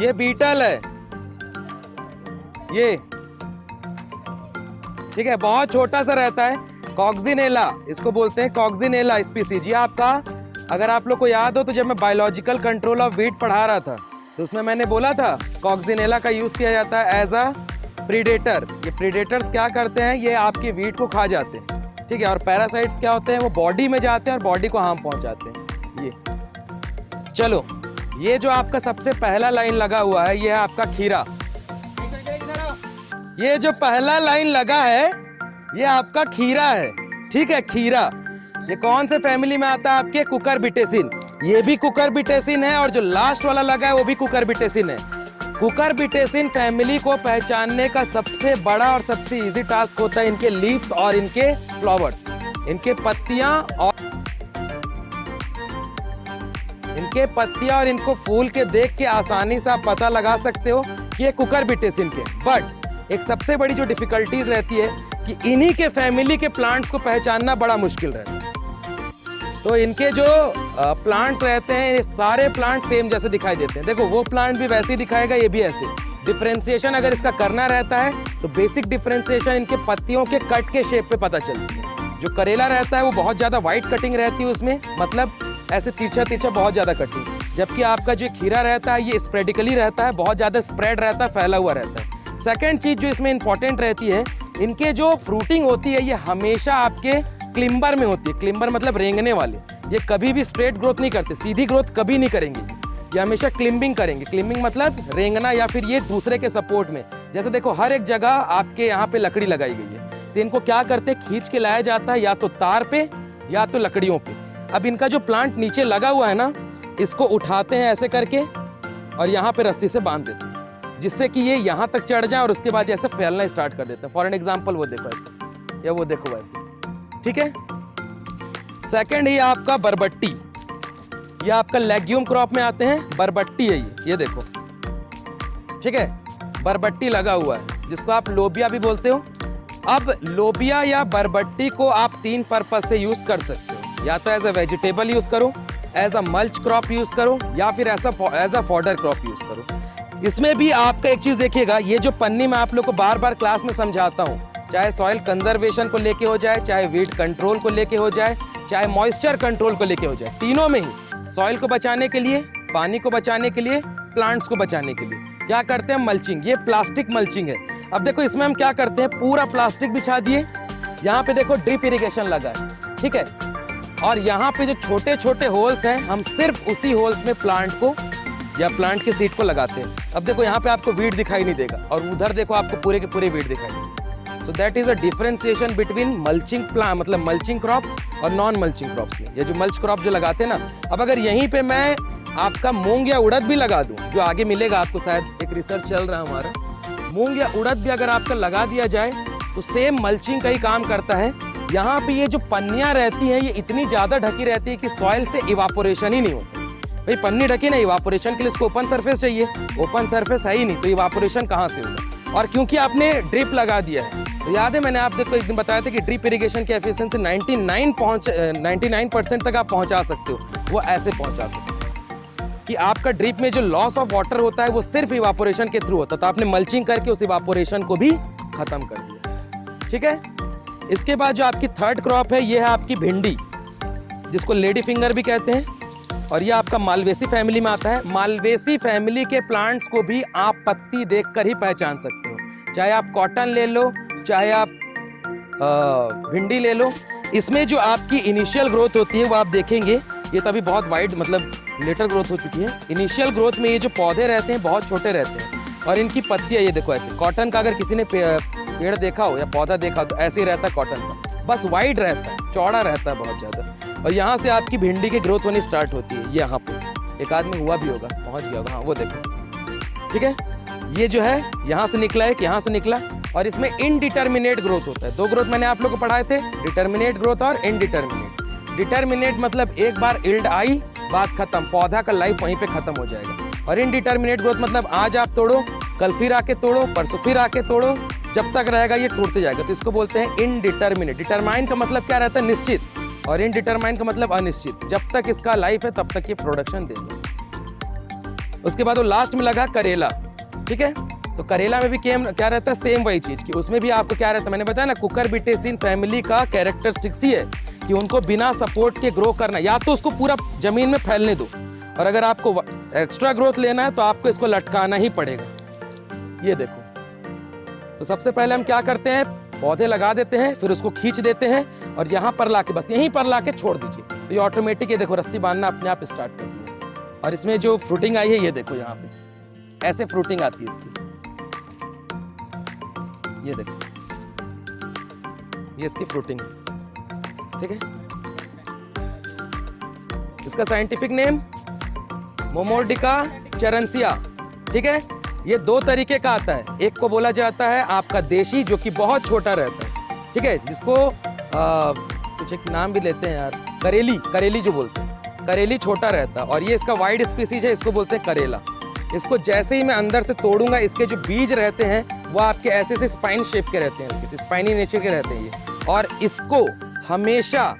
ये बीटल है, ये ठीक है, बहुत छोटा सा रहता है, कॉक्सिनेला इसको बोलते हैं, कॉक्सिनेला स्पीसीज। ये आपका, अगर आप लोग को याद हो तो जब मैं बायोलॉजिकल कंट्रोल ऑफ वीट पढ़ा रहा था तो उसमें मैंने बोला था कॉक्सिनेला का यूज किया जाता है एज अ प्रीडेटर। ये प्रीडेटर्स क्या करते हैं, ये आपके वीट को खा जाते हैं, ठीक है। और पैरासाइट्स क्या होते हैं, वो बॉडी में जाते हैं और बॉडी को हार्म पहुंचाते हैं। ये चलो, ये जो आपका सबसे पहला लाइन लगा हुआ है ये है आपका खीरा। ये जो पहला लाइन लगा है ये आपका खीरा है, ठीक है। खीरा ये कौन से फैमिली में आता है, आपके कुकुरबिटेसिन। ये भी कुकुरबिटेसिन है और जो लास्ट वाला लगा है वो भी कुकुरबिटेसिन है। कुकुरबिटेसिन फैमिली को पहचानने का सबसे बड़ा और सबसे इजी टास्क होता है इनके लीव्स और इनके फ्लावर्स, इनके पत्तियां और इनको फूल के देख के आसानी से आप पता लगा सकते हो कि ये कुकुरबिटेसिन के। बट एक सबसे बड़ी जो डिफिकल्टीज रहती है कि इन्हीं के फैमिली के प्लांट्स को पहचानना बड़ा मुश्किल रहता है। तो इनके जो प्लांट्स रहते हैं ये सारे प्लांट सेम जैसे दिखाई देते हैं। देखो वो प्लांट भी वैसे ही दिखाएगा, ये भी ऐसे। डिफरेंशिएशन अगर इसका करना रहता है तो बेसिक डिफरेंशिएशन इनके पत्तियों के कट के शेप पे पता चलती है। जो करेला रहता है वो बहुत ज्यादा वाइट कटिंग रहती है उसमें, मतलब ऐसे तिरछा तिरछा बहुत ज्यादा कटिंग, जबकि आपका जो खीरा रहता है ये स्प्रेडिकली रहता है, बहुत ज्यादा स्प्रेड रहता है, फैला हुआ रहता है। सेकेंड चीज जो इसमें इंपॉर्टेंट रहती है, इनके जो फ्रूटिंग होती है ये हमेशा आपके क्लिम्बर में होती है। क्लिम्बर मतलब रेंगने वाले, ये कभी भी स्ट्रेट ग्रोथ नहीं करते, सीधी ग्रोथ कभी नहीं करेंगे, ये हमेशा क्लिम्बिंग करेंगे। क्लिम्बिंग मतलब रेंगना या फिर ये दूसरे के सपोर्ट में। जैसे देखो हर एक जगह आपके यहाँ पे लकड़ी लगाई गई है, तो इनको क्या करते हैं, खींच के लाया जाता है या तो तार पे या तो लकड़ियों पे। अब इनका जो प्लांट नीचे लगा हुआ है ना, इसको उठाते हैं ऐसे करके और यहाँ पे रस्सी से बांध देते हैं, जिससे कि ये यहाँ तक चढ़ जाए और उसके बाद ऐसे फैलना स्टार्ट कर देते हैं। फॉर एन एग्जाम्पल वो देखो ऐसे या वो देखो वैसे, ठीक है। सेकंड ये आपका बरबट्टी, ये आपका लेग्यूम क्रॉप में आते हैं, बरबट्टी है ये देखो, ठीक है। बरबट्टी लगा हुआ है जिसको आप लोबिया भी बोलते हो। अब लोबिया या बरबट्टी को आप तीन पर्पस से यूज कर सकते हो, या तो एज अ वेजिटेबल यूज करो, as a mulch crop use करो, या फिर as a fodder crop use करो। इसमें भी आपका एक चीज देखिएगा, ये जो पन्नी मैं आप लोग को बार बार क्लास में समझाता हूँ, चाहे सॉइल कंजर्वेशन को लेके हो जाए, चाहे वीट कंट्रोल को लेके हो जाए, चाहे मॉइस्चर कंट्रोल को लेके हो जाए, तीनों में ही सॉइल को बचाने के लिए, पानी को बचाने के लिए, प्लांट्स को बचाने के लिए क्या करते हैं, मल्चिंग। ये प्लास्टिक मल्चिंग है। अब देखो इसमें हम क्या करते हैं, पूरा प्लास्टिक बिछा दिए, यहाँ पे देखो ड्रिप इरिगेशन लगा है, ठीक है। और यहाँ पे जो छोटे छोटे होल्स हैं, हम सिर्फ उसी होल्स में प्लांट को या प्लांट के सीड को लगाते हैं। अब देखो यहाँ पे आपको वीड दिखाई नहीं देगा और उधर देखो आपको पूरे के पूरे वीड दिखाई देगा। So that is a differentiation between mulching plant, मतलब मल्चिंग क्रॉप और नॉन मल्चिंग क्रॉप्स में। ये जो मल्च क्रॉप जो लगाते हैं ना, अब अगर यहीं पे मैं आपका मूंग या उड़द भी लगा दूं, जो आगे मिलेगा आपको, शायद एक रिसर्च चल रहा है हमारा, मूंग या उड़द भी अगर आपका लगा दिया जाए तो सेम मल्चिंग का ही काम करता है। यहाँ पे ये जो पन्नियां रहती हैं ये इतनी ज्यादा ढकी रहती है कि सॉइल से इवापोरेशन ही नहीं होता। भाई पन्नी ढकी ना, इवापोरेशन के लिए इसको ओपन सरफेस चाहिए, ओपन सरफेस है ही नहीं तो इवापोरेशन कहाँ से होगा। और क्योंकि आपने ड्रिप लगा दिया है, तो याद है मैंने आप देखो एक दिन बताया था कि ड्रिप इरिगेशन की एफिशिएंसी 99% तक आप पहुंचा सकते हो। वो ऐसे पहुंचा सकते हो कि आपका ड्रिप में जो लॉस ऑफ वाटर होता है वो सिर्फ इवापोरेशन के थ्रू होता है, तो आपने मल्चिंग करके उस इवापोरेशन को भी खत्म कर दिया, ठीक है। इसके बाद जो आपकी थर्ड क्रॉप है ये है आपकी भिंडी, जिसको लेडी फिंगर भी कहते हैं, और ये आपका मालवेसी फैमिली में आता है। मालवेसी फैमिली के प्लांट्स को भी आप पत्ती देखकर ही पहचान सकते हो, चाहे आप कॉटन ले लो, चाहे आप भिंडी ले लो। इसमें जो आपकी इनिशियल ग्रोथ होती है वो आप देखेंगे, ये तो अभी बहुत वाइड मतलब लेटर ग्रोथ हो चुकी है। इनिशियल ग्रोथ में ये जो पौधे रहते हैं बहुत छोटे रहते हैं और इनकी पत्तियां ये देखो ऐसे। कॉटन का अगर किसी ने पेड़ देखा हो या पौधा देखा हो तो ऐसे ही रहता है कॉटन का, बस वाइड रहता है, चौड़ा रहता है बहुत ज्यादा। और यहाँ से आपकी भिंडी की ग्रोथ होनी स्टार्ट होती है। ये यहाँ पे एक आदमी हुआ भी होगा, पहुंच गया होगा, हाँ वो देखो, ठीक है। ये जो है यहाँ से निकला है कि यहाँ से निकला, और इसमें इनडिटर्मिनेट ग्रोथ होता है। दो ग्रोथ मैंने आप लोग को पढ़ाए थे, डिटर्मिनेट ग्रोथ और इनडिटर्मिनेट। डिटर्मिनेट मतलब एक बार इल्ड आई, बात खत्म, पौधा का लाइफ वहीं पे खत्म हो जाएगा। और इनडिटर्मिनेट ग्रोथ मतलब आज आप तोड़ो, कल फिर आके तोड़ो, परसों फिर आके तोड़ो, जब तक रहेगा ये टूटते जाएगा, तो इसको बोलते हैं इनडिटर्मिनेट। डिटरमाइन का मतलब क्या रहता है, निश्चित, और इनडिटरमाइन का मतलब अनिश्चित। जब तक इसका लाइफ है तब तक ये प्रोडक्शन देगा। उसके बाद वो लास्ट में लगा करेला, ठीक है। तो करेला में भी क्या रहता है, सेम वही चीज की, उसमें भी आपको क्या रहता है, मैंने बताया ना कुकुरबिटेसीन फैमिली का कैरेक्टरिस्टिक्स ही है कि उनको बिना सपोर्ट के ग्रो करना, या तो उसको पूरा जमीन में फैलने दो, और अगर आपको एक्स्ट्रा ग्रोथ लेना है तो आपको इसको लटकाना ही पड़ेगा। ये देखो, तो सबसे पहले हम क्या करते हैं, पौधे लगा देते हैं, फिर उसको खींच देते हैं और यहाँ पर लाके, बस यहीं पर लाके छोड़ दीजिए, तो ये ऑटोमेटिक, ये देखो रस्सी बांधना अपने आप स्टार्ट कर दिया। और इसमें जो फ्रूटिंग आई है, ये देखो यहाँ पे ऐसे फ्रूटिंग आती है इसकी, ये देखो, ये इसकी फ्रूटिंग है, ठीक है। इसका साइंटिफिक नेम मोमोर्डिका चरंसिया, ठीक है। ये दो तरीके का आता है, एक को बोला जाता है आपका देशी, जो कि बहुत छोटा रहता है, ठीक है, जिसको कुछ एक नाम भी लेते हैं यार, करेली जो बोलते हैं, करेली छोटा रहता है, और ये इसका वाइड स्पीसीज है, इसको बोलते हैं करेला। इसको जैसे ही मैं अंदर से तोड़ूंगा, इसके जो बीज रहते हैं वो आपके ऐसे से स्पाइन शेप के रहते हैं, किसी स्पाइनी नेचर के रहते हैं ये, और इसको हमेशा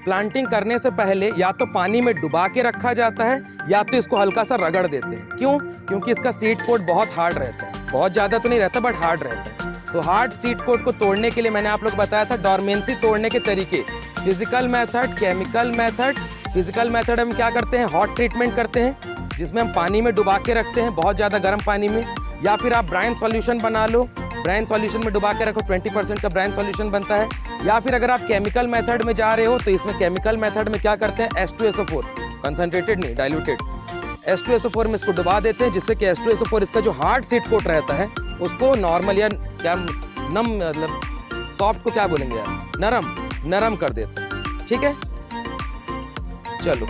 प्लांटिंग करने से पहले या तो पानी में डुबा के रखा जाता है, या तो इसको हल्का सा रगड़ देते हैं। क्यों? क्योंकि इसका सीड कोट बहुत हार्ड रहता है, बहुत ज़्यादा तो नहीं रहता बट हार्ड रहता है। तो हार्ड सीड कोट को तोड़ने के लिए मैंने आप लोग बताया था डॉर्मेंसी तोड़ने के तरीके, physical method, chemical method. Physical method हम क्या करते हैं, हॉट ट्रीटमेंट करते हैं, जिसमें हम पानी में डुबा के रखते हैं, बहुत ज़्यादा गर्म पानी में, या फिर आप ब्राइन सॉल्यूशन बना लो, ब्राइन सॉल्यूशन में डुबा के रखो, 20% का ब्राइन सॉल्यूशन बनता है। या फिर अगर आप केमिकल मेथड में जा रहे हो तो इसमें केमिकल मेथड में क्या करते हैं, H2SO4, कंसनट्रेटेड नहीं डाइल्यूटेड, H2SO4 में इसको डुबा देते हैं, जिससे कि H2SO4 इसका जो हार्ड सीड कोट रहता है उसको नॉर्मल या क्या नम, मतलब सॉफ्ट को क्या बोलेंगे यार, नरम कर देते हैं, ठीक है। चलो